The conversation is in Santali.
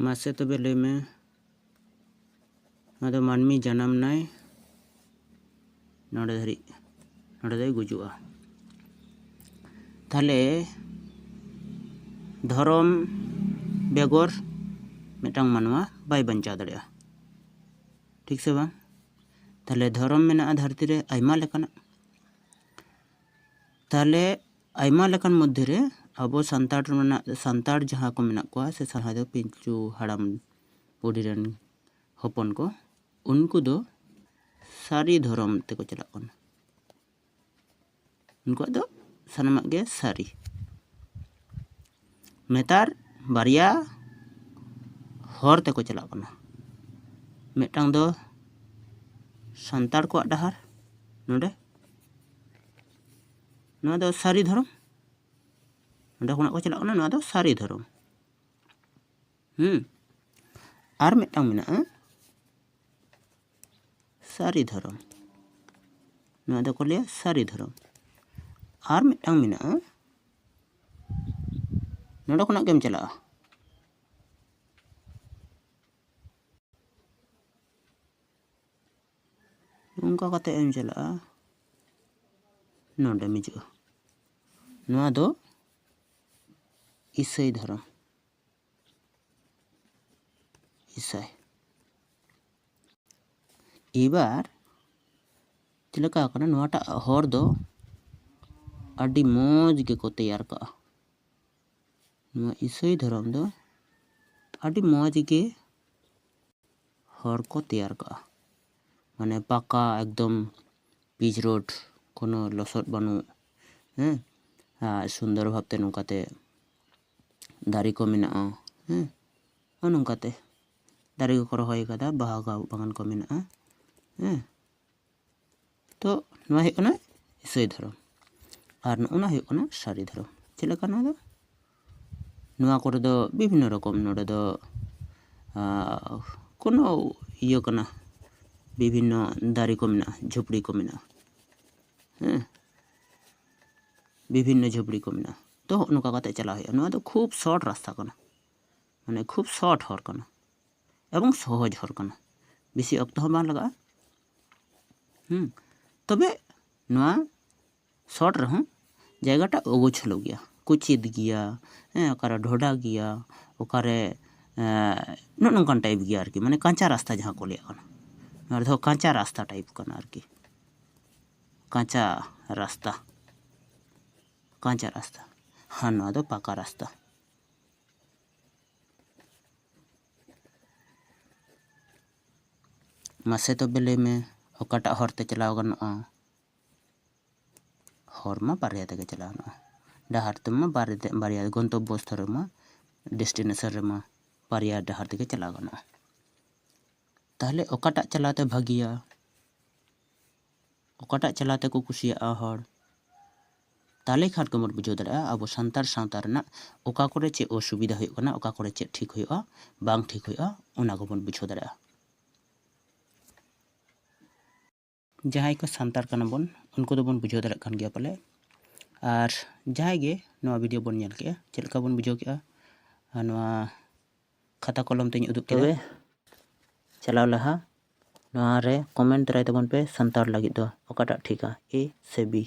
मासे तबे लय में ᱱᱚᱣᱟ ᱫᱚ ᱢᱟᱹᱱᱢᱤ ᱡᱟᱱᱟᱢ ᱱᱟᱭ ᱱᱚᱰᱮ ᱫᱷᱟᱹᱨᱤᱡ ᱱᱚᱰᱮ ᱫᱚᱭ ᱜᱩᱡᱩᱜᱼᱟ ᱛᱟᱦᱞᱮ ᱫᱷᱚᱨᱚᱢ बेगर मिटang मानवा बाय बंचा दाड़ेया ठीक से बांग ताहले धर्म मेना धरती रे आयमा लेकान ताहले आयमा लेकान मध्य रे अबो सांताड़ जहाँ को मेना को से सहा दो पिंचू हड़ाम बुढ़ी रन हपन को उनको दो सारी धर्म ते को चला कन उनको दो सनमाग गे सारी नेतार बारिया हर ते को चला कना मिटang दो सांताड़ को डहार नोडे नोआ दो सारी धर्म नोडे कोना को चला कना नोआ दो सारी धर्म आर मिटang मेना सारी धर्म नोआ दो को लिया सारी धर्म आर मिटang मेना नोडे कोना गेम चला उनका कते एम चला नोडे मिजो नोआ दो ईसाई धर्म ईसाई इबार चिलका कना नोआटा हर दो अड्डी मौज के को तैयार का नोआ ईसाई धर्म दो अड्डी मौज के हर को तैयार का माने पाका एकदम पिच रोड कोनो लसट बानु सुंदर भावते नुकाते दारी को मेना नुकाते दारी को रहोय कदा बागा बागान को मेना तो नोआ हे कना ईसाई धर्म और नोना हे कना सारी धर्म चलेका ना दो नोआ करे दो विभिन्न रकम नोडे दो कोनो इयो कना विभिन्न दारी को मेना झुपड़ी को मेना विभिन्न झुपड़ी को मेना तो नुका कते चला है नोआ दो खूब शॉर्ट रास्ता कना माने खूब शॉर्ट हर कना एवं सहज हर कना बेसी अक्त हो बा लगा तबे नोआ शॉर्ट रहो जायगाटा अगोछलो गया कुचित गया ओकारे ढोडा गया ओकारे नोनकान टाइप गया आरकी माने कांचा रास्ता जहाँ को लिया कना और दो कांचा रास्ता टाइप कना आरकी कांचा रास्ता हाँ नोआ दो पाका रास्ता मासे तो बेले में ओकाटा हरते चलाव गनोआ हर मा बारिया ते चलावना डहार ते मा बारिया गंतव्य स्थल मा डेस्टिनेशन रे मा बारिया डहार ते चलाव गनोआ ताहले ओकाटा चलाते भागिया ओकाटा चलाते को कुसिया हर ताले खान को मत बुझो दड़ा अब सांतार सावता रना ओका करे चे असुविधा हुई कना ओका करे चे ठीक हुई बांग ठीक हुई ओना को बन बुझो दड़ा जहां को सांतार कना बन उनको तो बन बुझो दड़ा खान गया पले और जहां गे नवा वीडियो बन नेल के चलका बन बुझो के नवा खाता कलम ते उदुग के चलाव लहा नवा रे कमेंट राय तबन पे सांतार लगी दो ओकाटा ठीका ए से बी